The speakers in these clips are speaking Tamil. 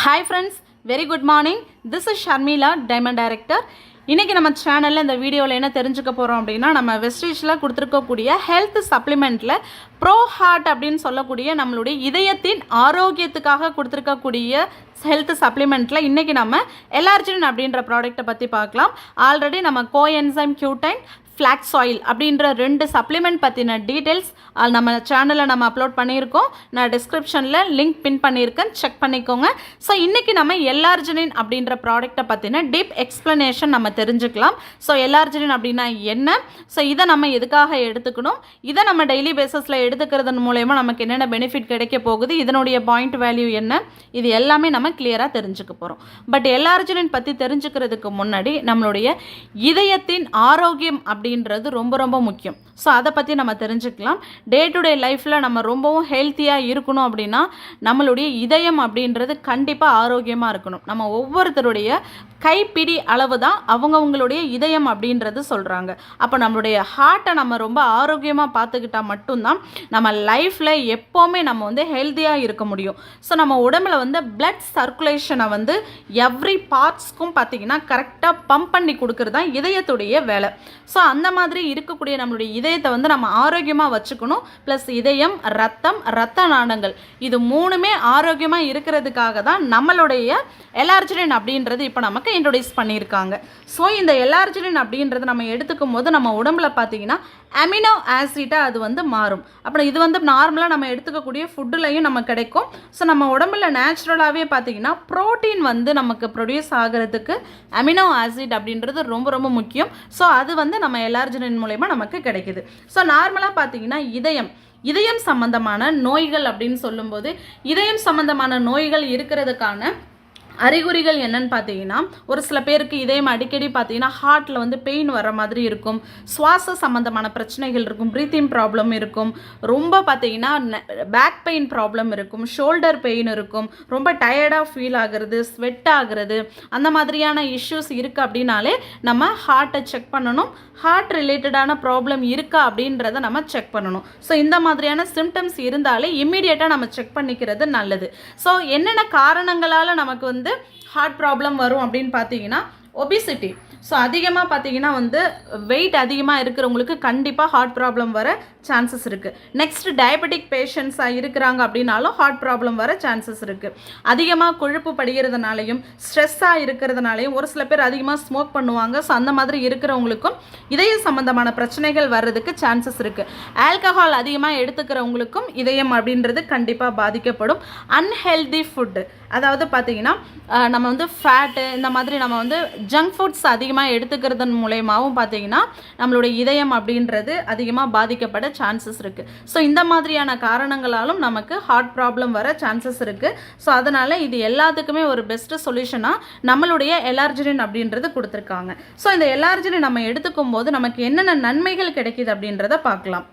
Hi friends, very good morning. This is Sharmila, Diamond Director. இன்றைக்கி நம்ம சேனலில் இந்த வீடியோவில் என்ன தெரிஞ்சுக்க போகிறோம் அப்படின்னா, நம்ம வெஸ்டீஜில் கொடுத்துருக்கக்கூடிய ஹெல்த் சப்ளிமெண்ட்டில் ப்ரோ ஹார்ட் அப்படின்னு சொல்லக்கூடிய நம்மளுடைய இதயத்தின் ஆரோக்கியத்துக்காக கொடுத்துருக்கக்கூடிய ஹெல்த் சப்ளிமெண்ட்டில் இன்றைக்கி நம்ம எலார்ஜின் அப்படின்ற ப்ராடக்ட்டை பற்றி பார்க்கலாம். ஆல்ரெடி நம்ம கோஎன்சைம் Q10 ஃப்ளாக்ஸ் ஆயில் அப்படின்ற 2 சப்ளிமெண்ட் பற்றின டீட்டெயில்ஸ் நம்ம சேனலில் நம்ம அப்லோட் பண்ணியிருக்கோம். நான் டிஸ்கிரிப்ஷனில் லிங்க் பின் பண்ணியிருக்கேன், செக் பண்ணிக்கோங்க. ஸோ இன்றைக்கி நம்ம எலார்ஜினின் அப்படின்ற ப்ராடக்ட்டை பற்றின டீப் எக்ஸ்ப்ளனேஷன் நம்ம தெரிஞ்சுக்கலாம். ஸோ எலார்ஜினின் அப்படின்னா என்ன, ஸோ இதை நம்ம எதுக்காக எடுத்துக்கணும், இதை நம்ம டெய்லி பேசிஸில் எடுத்துக்கிறதன் மூலயமா நமக்கு என்னென்ன பெனிஃபிட் கிடைக்க போகுது, இதனுடைய பாயிண்ட் வேல்யூ என்ன, இது எல்லாமே நம்ம கிளியராக தெரிஞ்சுக்க போகிறோம். பட் எலார்ஜினின் பற்றி தெரிஞ்சுக்கிறதுக்கு முன்னாடி நம்மளுடைய இதயத்தின் ஆரோக்கியம் அப்படின்றது ரொம்ப ரொம்ப முக்கியம். ஸோ அதை பற்றி நம்ம தெரிஞ்சுக்கலாம். டே டு டே லைஃப்பில் நம்ம ரொம்பவும் ஹெல்த்தியாக இருக்கணும் அப்படின்னா நம்மளுடைய இதயம் அப்படின்றது கண்டிப்பாக ஆரோக்கியமாக இருக்கணும். நம்ம ஒவ்வொருத்தருடைய கைப்பிடி அளவு தான் அவங்கவுங்களுடைய இதயம் அப்படின்றது சொல்கிறாங்க. அப்போ நம்மளுடைய ஹார்ட்டை நம்ம ரொம்ப ஆரோக்கியமாக பார்த்துக்கிட்டால் மட்டும்தான் நம்ம லைஃப்பில் எப்போவுமே நம்ம ஹெல்த்தியாக இருக்க முடியும். ஸோ நம்ம உடம்புல பிளட் சர்க்குலேஷனை எவ்ரி பார்ட்ஸ்க்கும் பார்த்திங்கன்னா கரெக்டாக பம்ப் பண்ணி கொடுக்குறது தான் இதயத்துடைய வேலை. ஸோ அந்த மாதிரி இருக்கக்கூடிய நம்மளுடைய இதயத்தை நம்ம ஆரோக்கியமாக வச்சுக்கணும். ப்ளஸ் இதயம், ரத்தம், ரத்த நாளங்கள் இது மூணுமே ஆரோக்கியமாக இருக்கிறதுக்காக தான் நம்மளுடைய எலார்ஜினின் அப்படின்றது இப்போ நமக்கு இன்ட்ரோடியூஸ் பண்ணியிருக்காங்க. ஸோ இந்த எலார்ஜினின் அப்படின்றது நம்ம எடுத்துக்கும் போது நம்ம உடம்புல பார்த்தீங்கன்னா அமினோ ஆசிட்டாக அது மாறும். அப்புறம் இது நார்மலாக நம்ம எடுத்துக்கக்கூடிய ஃபுட்டுலையும் நம்ம கிடைக்கும். ஸோ நம்ம உடம்புல நேச்சுரலாகவே பார்த்தீங்கன்னா ப்ரோட்டீன் நமக்கு ப்ரொடியூஸ் ஆகிறதுக்கு அமினோ ஆசிட் அப்படின்றது ரொம்ப ரொம்ப முக்கியம். ஸோ அது நம்ம எலார்ஜினின் மூலயமா நமக்கு கிடைக்குது. ஸோ நார்மலாக பார்த்தீங்கன்னா இதயம் சம்பந்தமான நோய்கள் அப்படின்னு சொல்லும்போது இதயம் சம்பந்தமான நோய்கள் இருக்கிறதுக்கான அறிகுறிகள் என்னன்னு பார்த்தீங்கன்னா, ஒரு சில பேருக்கு இதயம் அடிக்கடி பார்த்தீங்கன்னா ஹார்ட்டில் பெயின் வர மாதிரி இருக்கும், சுவாச சம்மந்தமான பிரச்சனைகள் இருக்கும், ப்ரீத்திங் ப்ராப்ளம் இருக்கும், ரொம்ப பார்த்தீங்கன்னா பேக் பெயின் ப்ராப்ளம் இருக்கும், ஷோல்டர் பெயின் இருக்கும், ரொம்ப டயர்டாக ஃபீல் ஆகுறது, ஸ்வெட் ஆகுறது, அந்த மாதிரியான இஷ்யூஸ் இருக்குது அப்படின்னாலே நம்ம ஹார்ட்டை செக் பண்ணணும். ஹார்ட் ரிலேட்டடான ப்ராப்ளம் இருக்கா அப்படின்றத நம்ம செக் பண்ணணும். ஸோ இந்த மாதிரியான சிம்டம்ஸ் இருந்தாலே இம்மீடியட்டாக நம்ம செக் பண்ணிக்கிறது நல்லது. ஸோ என்னென்ன காரணங்களால் நமக்கு ஹார்ட் ப்ராப்ளம் வரும் அப்படின்னு பார்த்தீங்கன்னா, ஒபிசிட்டி. ஸோ அதிகமாக பார்த்தீங்கன்னா வெயிட் அதிகமாக இருக்கிறவங்களுக்கு கண்டிப்பாக ஹார்ட் ப்ராப்ளம் வர சான்சஸ் இருக்குது. நெக்ஸ்ட் டயபெட்டிக் பேஷண்ட்ஸாக இருக்கிறாங்க அப்படின்னாலும் ஹார்ட் ப்ராப்ளம் வர சான்சஸ் இருக்குது. அதிகமாக கொழுப்பு படிகிறதுனாலையும் ஸ்ட்ரெஸ்ஸாக இருக்கிறதுனாலையும் ஒரு சில பேர் அதிகமாக ஸ்மோக் பண்ணுவாங்க. ஸோ அந்த மாதிரி இருக்கிறவங்களுக்கும் இதய சம்மந்தமான பிரச்சனைகள் வர்றதுக்கு சான்சஸ் இருக்குது. ஆல்கஹால் அதிகமாக எடுத்துக்கிறவங்களுக்கும் இதயம் அப்படின்றது கண்டிப்பாக பாதிக்கப்படும். அன்ஹெல்தி ஃபுட்டு, அதாவது பார்த்தீங்கன்னா நம்ம ஃபேட்டு இந்த மாதிரி நம்ம ஜங்க் ஃபுட்ஸ் அதிகமாக எடுத்துக்கிறதன் மூலயமாவும் பார்த்தீங்கன்னா நம்மளுடைய இதயம் அப்படின்றது அதிகமாக பாதிக்கப்பட சான்சஸ் இருக்குது. ஸோ இந்த மாதிரியான காரணங்களாலும் நமக்கு ஹார்ட் ப்ராப்ளம் வர சான்சஸ் இருக்குது. ஸோ அதனால் இது எல்லாத்துக்குமே ஒரு பெஸ்ட்டு சொல்யூஷனாக நம்மளுடைய எலார்ஜினின் அப்படின்றது கொடுத்துருக்காங்க. ஸோ இந்த எலார்ஜினின் நம்ம எடுத்துக்கும் போது நமக்கு என்னென்ன நன்மைகள் கிடைக்கிது அப்படின்றத பார்க்கலாம்.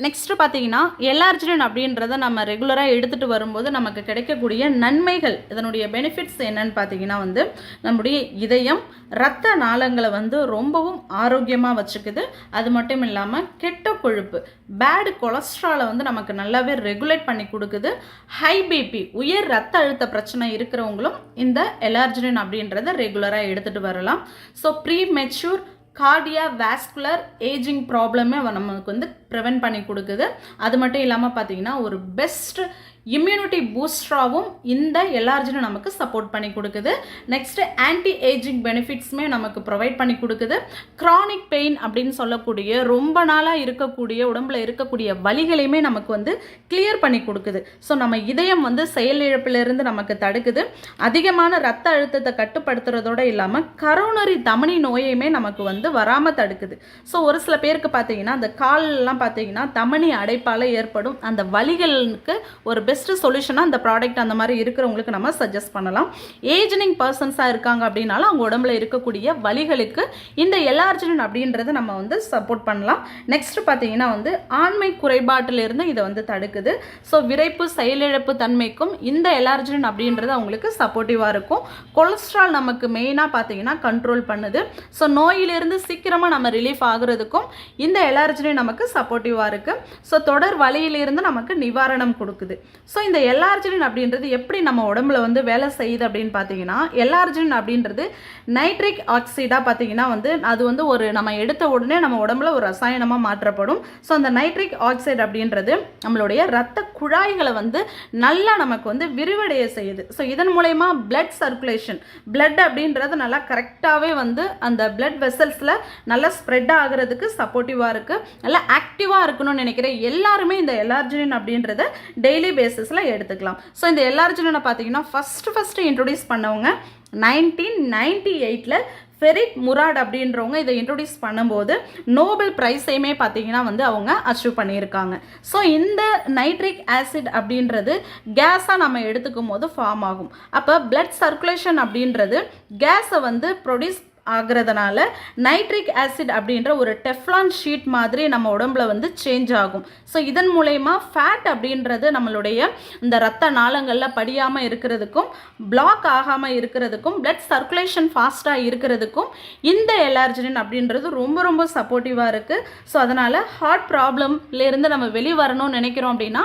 நெக்ஸ்ட்டு பார்த்தீங்கன்னா எலார்ஜினின் அப்படின்றத நம்ம ரெகுலராக எடுத்துகிட்டு வரும்போது நமக்கு கிடைக்கக்கூடிய நன்மைகள், இதனுடைய பெனிஃபிட்ஸ் என்னன்னு பார்த்தீங்கன்னா நம்முடைய இதயம், இரத்த நாளங்களை ரொம்பவும் ஆரோக்கியமாக வச்சுக்குது. அது மட்டும் இல்லாமல் கெட்ட கொழுப்பு, பேடு கொலஸ்ட்ராலை நமக்கு நல்லாவே ரெகுலேட் பண்ணி கொடுக்குது. ஹை பிபி, உயர் ரத்த அழுத்த பிரச்சனை இருக்கிறவங்களும் இந்த எலார்ஜினின் அப்படின்றத ரெகுலராக எடுத்துகிட்டு வரலாம். So premature cardiovascular ageing ப்ராப்ளமே நமக்கு ப்ரிவென்ட் பண்ணி கொடுக்குது. அது மட்டும் இல்லாமல் பார்த்தீங்கன்னா ஒரு பெஸ்ட் இம்யூனிட்டி பூஸ்டராகவும் இந்த எலார்ஜினை நமக்கு சப்போர்ட் பண்ணி கொடுக்குது. நெக்ஸ்ட்டு ஆன்டி ஏஜிங் பெனிஃபிட்ஸுமே நமக்கு ப்ரொவைட் பண்ணி கொடுக்குது. க்ரானிக் பெயின் அப்படின்னு சொல்லக்கூடிய ரொம்ப நாளாக இருக்கக்கூடிய உடம்புல இருக்கக்கூடிய வலிகளையுமே நமக்கு கிளியர் பண்ணி கொடுக்குது. ஸோ நம்ம இதயம் செயலிழப்பிலிருந்து நமக்கு தடுக்குது. அதிகமான ரத்த அழுத்தத்தை கட்டுப்படுத்துறதோடு இல்லாமல் கரோனரி தமனி நோயையுமே நமக்கு வராமல் தடுக்குது. ஸோ ஒரு சில பேருக்கு பார்த்தீங்கன்னா அந்த காலெல்லாம் பார்த்தீங்கன்னா தமனி அடைப்பால் ஏற்படும் அந்த வலிகளுக்கு ஒரு பெஸ்ட் சொல்யூஷனாக இந்த ப்ராடக்ட் அந்த மாதிரி இருக்கிறவங்களுக்கு நம்ம சஜஸ்ட் பண்ணலாம். ஏஜினிங் பர்சன்ஸாக இருக்காங்க அப்படின்னாலும் அவங்க உடம்புல இருக்கக்கூடிய வலிகளுக்கு இந்த எலார்ஜினின் அப்படின்றத நம்ம சப்போர்ட் பண்ணலாம். நெக்ஸ்ட் பார்த்தீங்கன்னா ஆண்மை குறைபாட்டிலிருந்து இதை தடுக்குது. ஸோ விரைப்பு, செயலிழப்பு தன்மைக்கும் இந்த எலார்ஜினின் அப்படின்றது அவங்களுக்கு சப்போர்ட்டிவாக இருக்கும். கொலஸ்ட்ரால் நமக்கு மெயினாக பார்த்தீங்கன்னா கண்ட்ரோல் பண்ணுது. ஸோ நோயிலிருந்து சீக்கிரமாக நம்ம ரிலீஃப் ஆகுறதுக்கும் இந்த எலார்ஜினின் நமக்கு சப்போர்ட்டிவாக இருக்குது. ஸோ தொடர் வலியிலிருந்து நமக்கு நிவாரணம் கொடுக்குது. ஸோ இந்த எல்ஆர்ஜினின் அப்படின்றது எப்படி நம்ம உடம்புல வந்து வேலை செய்யுது அப்படின்னு பார்த்தீங்கன்னா, எல்ஆர்ஜினின் அப்படின்றது நைட்ரிக் ஆக்சைடாக பார்த்தீங்கன்னா வந்து அது வந்து ஒரு நம்ம எடுத்த உடனே நம்ம உடம்புல ஒரு ரசாயனமாக மாற்றப்படும். ஸோ அந்த நைட்ரிக் ஆக்சைடு அப்படின்றது நம்மளுடைய இரத்த குழாய்களை வந்து நல்லா நமக்கு வந்து விரிவடைய செய்யுது. ஸோ இதன் மூலயமா பிளட் சர்க்குலேஷன், பிளட் அப்படின்றது நல்லா கரெக்டாகவே வந்து அந்த பிளட் வெசல்ஸில் நல்லா ஸ்ப்ரெட் ஆகிறதுக்கு சப்போர்ட்டிவாக இருக்குது. நல்லா ஆக்டிவாக இருக்கணும்னு நினைக்கிற எல்லாருமே இந்த எல்ஆர்ஜினின் அப்படின்றத டெய்லி பேசிஸில் எடுத்துக்கலாம். ஸோ இந்த எல்ஆர்ஜினினை பார்த்தீங்கன்னா ஃபஸ்ட்டு இன்ட்ரொடியூஸ் பண்ணவங்க 1998ல் ஃபெரிக் முராட் அப்படின்றவங்க இதை இன்ட்ரொடியூஸ் பண்ணும்போது நோபல் ப்ரைஸையுமே பார்த்தீங்கன்னா வந்து அவங்க அச்சீவ் பண்ணியிருக்காங்க. ஸோ இந்த நைட்ரிக் ஆசிட் அப்படின்றது கேஸாக நம்ம எடுத்துக்கும் போது ஃபார்ம் ஆகும். அப்போ பிளட் சர்க்குலேஷன் அப்படின்றது கேஸை வந்து ப்ரொடியூஸ் ஆகிறதுனால நைட்ரிக் ஆசிட் அப்படின்ற ஒரு டெஃப்லான் ஷீட் மாதிரி நம்ம உடம்புல வந்து சேஞ்ச் ஆகும். ஸோ இதன் மூலயமா ஃபேட் அப்படின்றது நம்மளுடைய இந்த ரத்த நாளங்களில் படியாமல் இருக்கிறதுக்கும் பிளாக் ஆகாமல் இருக்கிறதுக்கும் பிளட் சர்க்குலேஷன் ஃபாஸ்ட்டாக இருக்கிறதுக்கும் இந்த எல்ஆர்ஜினின் அப்படின்றது ரொம்ப ரொம்ப சப்போர்ட்டிவாக இருக்குது. ஸோ அதனால் ஹார்ட் ப்ராப்ளம்லேருந்து நம்ம வெளியே வரணும்னு நினைக்கிறோம் அப்படின்னா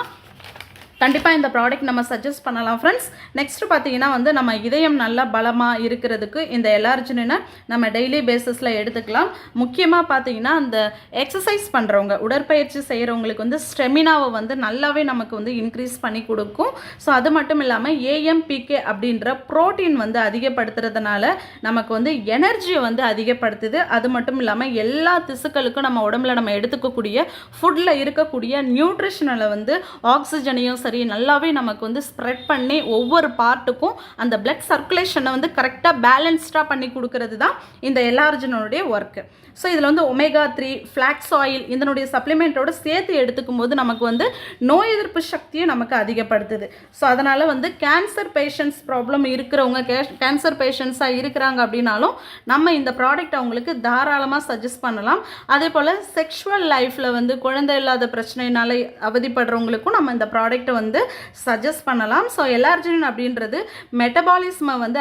கண்டிப்பாக இந்த ப்ராடக்ட் நம்ம சஜஸ்ட் பண்ணலாம் ஃப்ரெண்ட்ஸ். நெக்ஸ்ட்டு பார்த்தீங்கன்னா வந்து நம்ம இதயம் நல்லா பலமாக இருக்கிறதுக்கு இந்த எல்ஆர்ஜினினை நம்ம டெய்லி பேசிஸில் எடுத்துக்கலாம். முக்கியமாக பார்த்தீங்கன்னா அந்த எக்ஸசைஸ் பண்ணுறவங்க, உடற்பயிற்சி செய்கிறவங்களுக்கு வந்து ஸ்டெமினாவை வந்து நல்லாவே நமக்கு வந்து இன்க்ரீஸ் பண்ணி கொடுக்கும். ஸோ அது மட்டும் இல்லாமல் ஏஎம்பிகே அப்படின்ற ப்ரோட்டீன் வந்து அதிகப்படுத்துறதுனால நமக்கு வந்து எனர்ஜியை வந்து அதிகப்படுத்துது. அது மட்டும் இல்லாமல் எல்லா திசுக்களுக்கும் நம்ம உடம்புல நம்ம எடுத்துக்கக்கூடிய ஃபுட்டில் இருக்கக்கூடிய நியூட்ரிஷனில் வந்து ஆக்சிஜனையும் சரி நல்லாவே நமக்கு வந்து ஸ்ப்ரெட் பண்ணி ஒவ்வொரு பார்ட்டுக்கும் அந்த பிளட் சர்க்குலேஷனை வந்து கரெக்டாக பேலன்ஸ்டாக பண்ணி கொடுக்கறது தான் இந்த எல்ஆர்ஜினுடைய ஒர்க்கு. ஸோ இதில் வந்து ஒமேகா 3 ஃப்ளாக்ஸ் ஆயில் இதனுடைய சப்ளிமெண்ட்டோடு சேர்த்து எடுத்துக்கும் போது நமக்கு வந்து நோய் எதிர்ப்பு சக்தியை நமக்கு அதிகப்படுத்துது. ஸோ அதனால் வந்து கேன்சர் பேஷண்ட்ஸ் ப்ராப்ளம் இருக்கிறவங்க கேன்சர் பேஷண்ட்ஸாக இருக்கிறாங்க அப்படின்னாலும் நம்ம இந்த ப்ராடக்ட் அவங்களுக்கு தாராளமாக சஜஸ்ட் பண்ணலாம். அதே போல் செக்ஷுவல் லைஃப்பில் வந்து குழந்தை இல்லாத பிரச்சனையினால அவதிப்படுறவங்களுக்கும் நம்ம இந்த ப்ராடக்ட்டை வந்து சஜஸ்ட் பண்ணலாம். ஸோ எல்ஆர்ஜினின் அப்படின்றது மெட்டபாலிசமை வந்து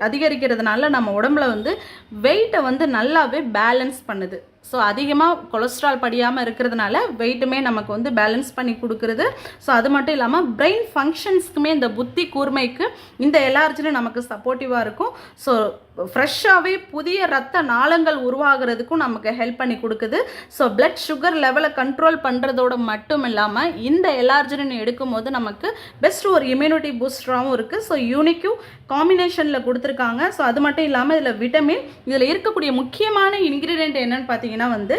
அதிகரிக்கிறதுனால நம்ம உடம்புல வந்து வெயிட்டை வந்து நல்லாவே பேலன்ஸ் பண்ணுது. ஸோ அதிகமாக கொலஸ்ட்ரால் படியாமல் இருக்கிறதுனால வெயிட்டுமே நமக்கு வந்து பேலன்ஸ் பண்ணி கொடுக்குறது. ஸோ அது மட்டும் இல்லாமல் பிரெயின் ஃபங்க்ஷன்ஸ்க்குமே இந்த புத்தி கூர்மைக்கு இந்த எல்ஆர்ஜினின் நமக்கு சப்போர்ட்டிவாக இருக்கும். ஸோ ஃப்ரெஷ்ஷாகவே புதிய ரத்த நாளங்கள் உருவாகிறதுக்கும் நமக்கு ஹெல்ப் பண்ணி கொடுக்குது. ஸோ பிளட் சுகர் லெவலை கண்ட்ரோல் பண்ணுறதோட மட்டும் இல்லாமல் இந்த எல்ஆர்ஜினின் எடுக்கும் போது நமக்கு பெஸ்ட் ஒரு இம்யூனிட்டி பூஸ்டராகவும் இருக்குது. ஸோ யூனிக்கும் காம்பினேஷனில் கொடுத்துருக்காங்க. ஸோ அது மட்டும் இல்லாமல் இதில் விட்டமின், இதில் இருக்கக்கூடிய முக்கியமான இன்க்ரீடியன்ட் என்னன்னு பார்த்தீங்கன்னா வந்து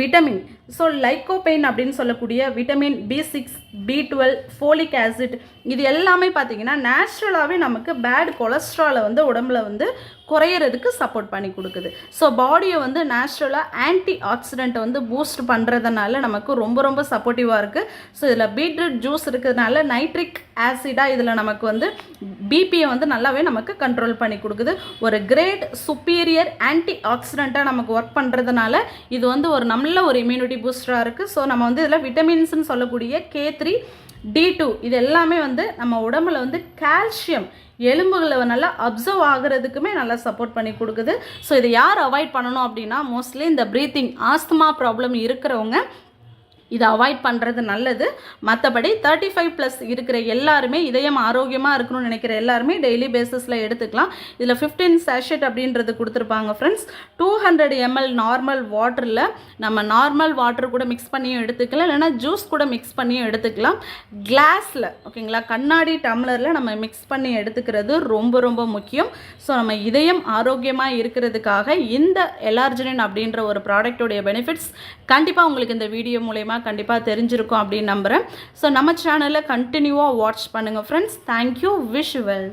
விட்டமின். ஸோ லைக்கோபெயின் அப்படின்னு சொல்லக்கூடிய vitamin B6, B12, folic acid இது எல்லாமே பார்த்தீங்கன்னா நேச்சுரலாகவே நமக்கு பேட் கொலஸ்ட்ராலை வந்து உடம்புல வந்து குறையிறதுக்கு சப்போர்ட் பண்ணி கொடுக்குது. ஸோ பாடியை வந்து நேச்சுரலாக ஆன்டி ஆக்சிடென்ட்டை வந்து பூஸ்ட் பண்ணுறதுனால நமக்கு ரொம்ப ரொம்ப சப்போர்ட்டிவாக இருக்குது. ஸோ இதில் பீட்ரூட் ஜூஸ் இருக்கிறதுனால நைட்ரிக் ஆசிடாக இதில் நமக்கு வந்து பிபியை வந்து நல்லாவே நமக்கு கண்ட்ரோல் பண்ணி கொடுக்குது. ஒரு கிரேட் சுப்பீரியர் ஆன்டி ஆக்சிடென்ட்டாக நமக்கு ஒர்க் பண்ணுறதுனால இது வந்து ஒரு நல்ல ஒரு இம்யூனிட்டி பூஸ்டராக இருக்குது. ஸோ நம்ம வந்து இதில் விட்டமின்ஸ்னு சொல்லக்கூடிய K3, D2 இது எல்லாமே வந்து நம்ம உடம்புல வந்து கால்சியம் எலும்புகளை நல்லா அப்சர்வ் ஆகிறதுக்குமே நல்லா சப்போர்ட் பண்ணி கொடுக்குது. ஸோ இதை யார் அவாய்ட் பண்ணணும் அப்படின்னா மோஸ்ட்லி இந்த ப்ரீத்திங் ஆஸ்துமா ப்ராப்ளம் இருக்கிறவங்க இதை அவாய்ட் பண்ணுறது நல்லது. மற்றபடி 35+ இருக்கிற எல்லாருமே இதயம் ஆரோக்கியமாக இருக்கணும்னு நினைக்கிற எல்லாருமே டெய்லி பேசிஸில் எடுத்துக்கலாம். இதில் 15 சேஷெட் அப்படின்றது கொடுத்துருப்பாங்க ஃப்ரெண்ட்ஸ். 200 ml நார்மல் வாட்டரில் நம்ம நார்மல் வாட்டர் கூட மிக்ஸ் பண்ணியும் எடுத்துக்கலாம், இல்லைனா ஜூஸ் கூட மிக்ஸ் பண்ணியும் எடுத்துக்கலாம். கிளாஸில் ஓகேங்களா, கண்ணாடி டம்ளரில் நம்ம மிக்ஸ் பண்ணி எடுத்துக்கிறது ரொம்ப ரொம்ப முக்கியம். ஸோ நம்ம இதயம் ஆரோக்கியமாக இருக்கிறதுக்காக இந்த எல்ஆர்ஜினின் அப்படின்ற ஒரு ப்ராடக்டோடைய பெனிஃபிட்ஸ் கண்டிப்பாக உங்களுக்கு இந்த வீடியோ மூலமா கண்டிப்பாக தெரிஞ்சிருக்கும் அப்படின்னு நம்புகிறேன். ஸோ நம்ம சேனலை கண்டினியூவாக வாட்ச் பண்ணுங்கள் ஃப்ரெண்ட்ஸ். தேங்க்யூ. Wish well.